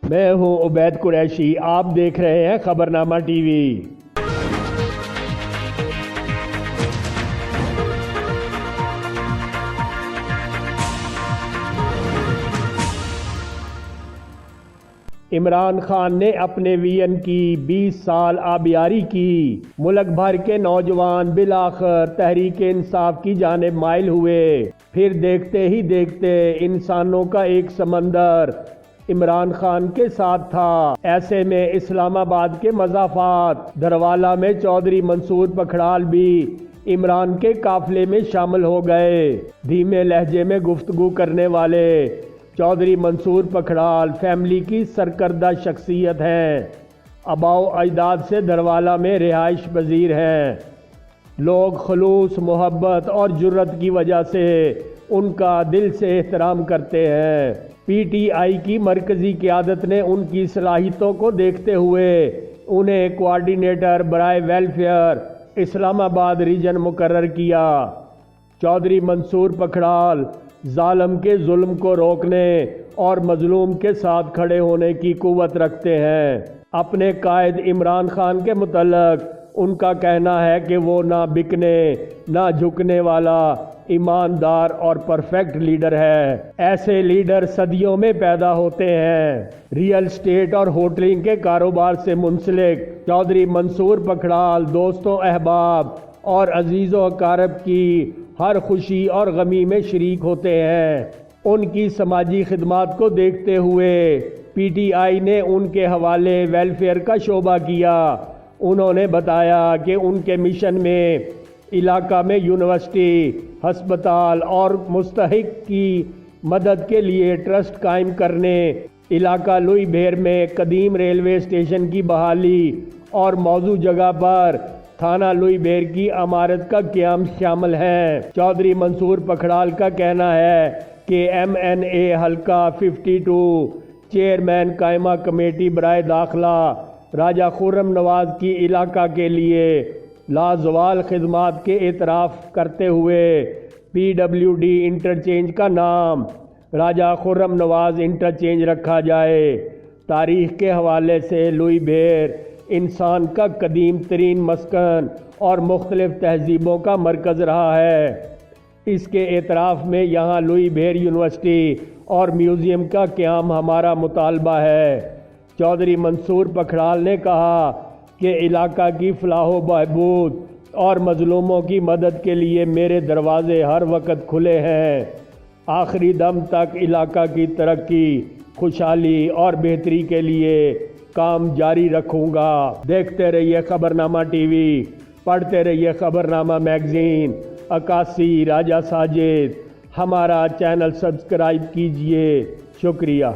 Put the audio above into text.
मैं हूं उबैद कुरैशी, आप देख रहे हैं खबरनामा टीवी। इमरान खान ने अपने वीएन की 20 साल आबियारी की। मुल्क भर के नौजवान बिलाखिर तहरीक इंसाफ की जानिब माइल हुए। फिर देखते ही देखते इंसानों का एक समंदर इमरान खान के साथ था। ऐसे में इस्लामाबाद के मज़ाफ़ात दरवाला में चौधरी मंसूर पखड़ाल भी इमरान के काफिले में शामिल हो गए। धीमे लहजे में गुफ्तगू करने वाले चौधरी मंसूर पखड़ाल फैमिली की सरकर्दा शख्सियत हैं। आबाओ अजदाद से दरवाला में रिहाइश पजीर हैं। लोग खलूस, मोहब्बत और जुर्रत की वजह से उनका दिल से एहतराम करते हैं। पीटीआई की मरकज़ी क़यादत ने उनकी सलाहियतों को देखते हुए उन्हें कोऑर्डिनेटर बराए वेलफेयर इस्लामाबाद रीजन मुकर्रर किया। चौधरी मंसूर पखड़ाल जालिम के जुल्म को रोकने और मजलूम के साथ खड़े होने की कुव्वत रखते हैं। अपने कायद इमरान खान के मुतल्लक उनका कहना है कि वो ना बिकने ना झुकने वाला ईमानदार और परफेक्ट लीडर है। ऐसे लीडर सदियों में पैदा होते हैं। रियल स्टेट और होटलिंग के कारोबार से मुंसलिक चौधरी मंसूर पखड़ाल दोस्तों, अहबाब और अजीज़ों अकारब की हर खुशी और गमी में शरीक होते हैं। उनकी समाजी खिदमात को देखते हुए पीटीआई ने उनके हवाले वेलफेयर का शोबा किया। उन्होंने बताया कि उनके मिशन में इलाका में यूनिवर्सिटी, हस्पताल और मुस्तहिक की मदद के लिए ट्रस्ट कायम करने, इलाका लुई भेर में कदीम रेलवे स्टेशन की बहाली और मौजू जगह पर थाना लुई भेर की इमारत का क़याम शामिल है। चौधरी मंसूर पखड़ाल का कहना है कि MNA हल्का 52 चेयरमैन कायमा कमेटी बराए दाखिला राजा खुर्रम नवाज की इलाका के लिए लाजवाल खिदमात के एतराफ़ करते हुए PWD इंटरचेंज का नाम राजा खुर्रम नवाज इंटरचेंज रखा जाए। तारीख़ के हवाले से लुई भेर इंसान का कदीम तरीन मस्कन और मुख्तलिफ तहजीबों का मरकज़ रहा है। इसके एतराफ़ में यहाँ लुई भेर यूनिवर्सिटी और म्यूज़ियम का क़याम हमारा मुतालबा है। चौधरी मंसूर पखड़ाल ने कहा कि इलाका की फलाह बहबूद और मजलूमों की मदद के लिए मेरे दरवाजे हर वक्त खुले हैं। आखिरी दम तक इलाका की तरक्की, खुशहाली और बेहतरी के लिए काम जारी रखूँगा। देखते रहिए खबरनामा टीवी, पढ़ते रहिए खबरनामा मैगज़ीन। अकासी राजा साजिद, हमारा चैनल सब्सक्राइब कीजिए। शुक्रिया।